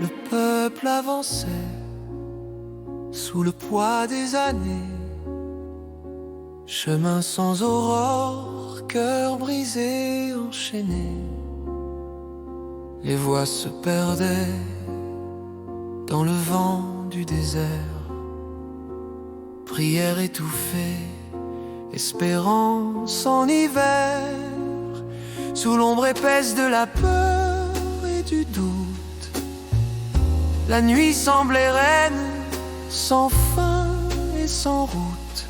Le peuple avançait sous le poids des années. Chemin sans aurore, cœur brisé, enchaîné. Les voix se perdaient dans le vent du désert. Prière étouffée, espérance en hiver. Sous l'ombre épaisse de la peur et du doute, la nuit semblait reine, sans fin et sans route.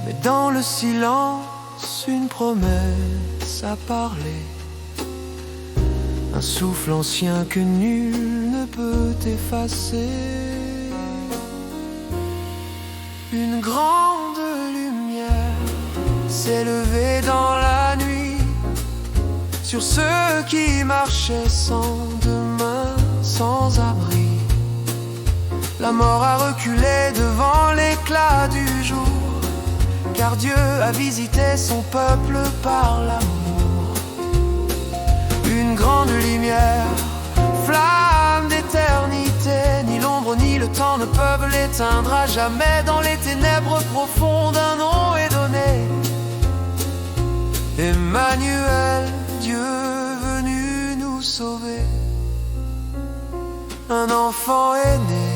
Mais dans le silence, une promesse a parlé. Un souffle ancien que nul ne peut effacer. Une grande lumière s'est levée dans la nuit sur ceux qui marchaient sans demain, sans abri. La mort a reculé devant l'éclat du jour, car Dieu a visité son peuple par l'amour. Une grande lumière, flamme d'éternité, ni l'ombre ni le temps ne peuvent l'éteindre à jamais. Dans les ténèbres profondes, un nom est donné, Emmanuel, Dieu venu nous sauver. Un enfant est né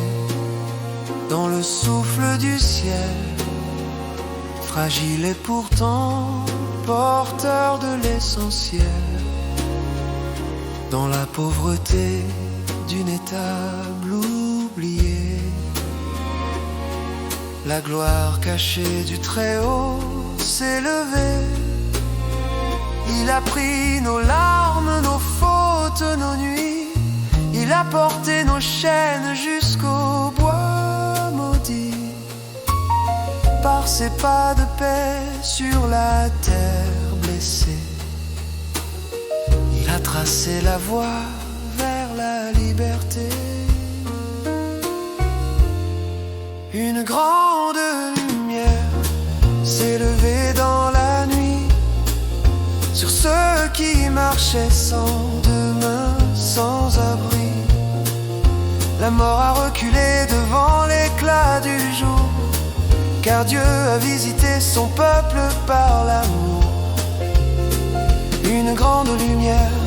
dans le souffle du ciel, fragile et pourtant porteur de l'essentiel. Dans la pauvreté d'une étable oubliée, la gloire cachée du Très-Haut s'est levée. Il a pris nos larmes, nos fautes, nos nuits. Il a porté nos chaînes jusqu'au bois maudit. Par ses pas de paix sur la terre blessée, il a tracé la voie vers la liberté. Une grande lumière s'est levée dans la nuit sur ceux qui marchaient sans demain, sans abri. La mort a reculé devant l'éclat du jour, car Dieu a visité son peuple par l'amour. Une grande lumière,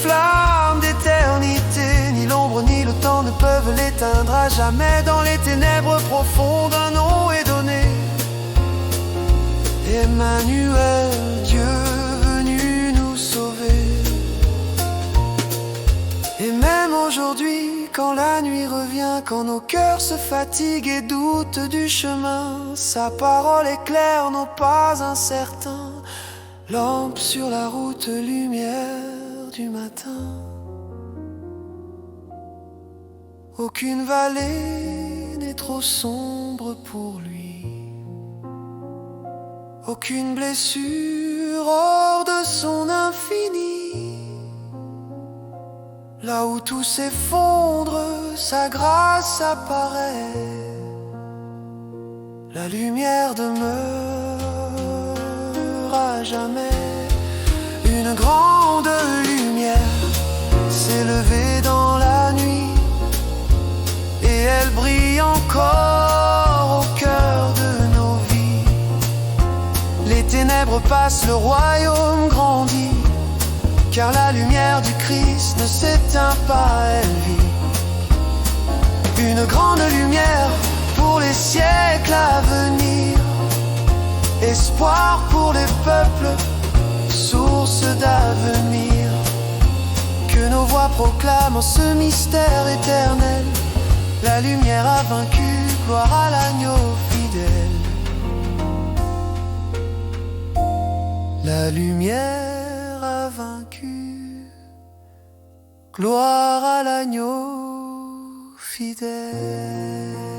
flamme d'éternité, ni l'ombre ni le temps ne peuvent l'éteindre à jamais. Dans les ténèbres profondes, un nom est donné, Emmanuel, Dieu venu nous sauver. Et même aujourd'hui, quand la nuit revient, quand nos cœurs se fatiguent et doutent du chemin, sa parole éclaire nos pas incertains. Lampe sur la route, lumière du matin. Aucune vallée n'est trop sombre pour lui, aucune blessure hors de son infini. Là où tout s'effondre, sa grâce apparaît. La lumière demeure à jamais. Une grande lumière s'est levée dans la nuit, et elle brille encore au cœur de nos vies. Les ténèbres passent, le royaume grandit, car la lumière du Christ ne s'éteint pas, elle vit. Une grande lumière pour les siècles à venir, espoir pour les peuples, source d'avenir. Que nos voix proclament en ce mystère éternel. La lumière a vaincu, gloire à l'agneau fidèle. La lumière a vaincu, gloire à l'agneau fidèle.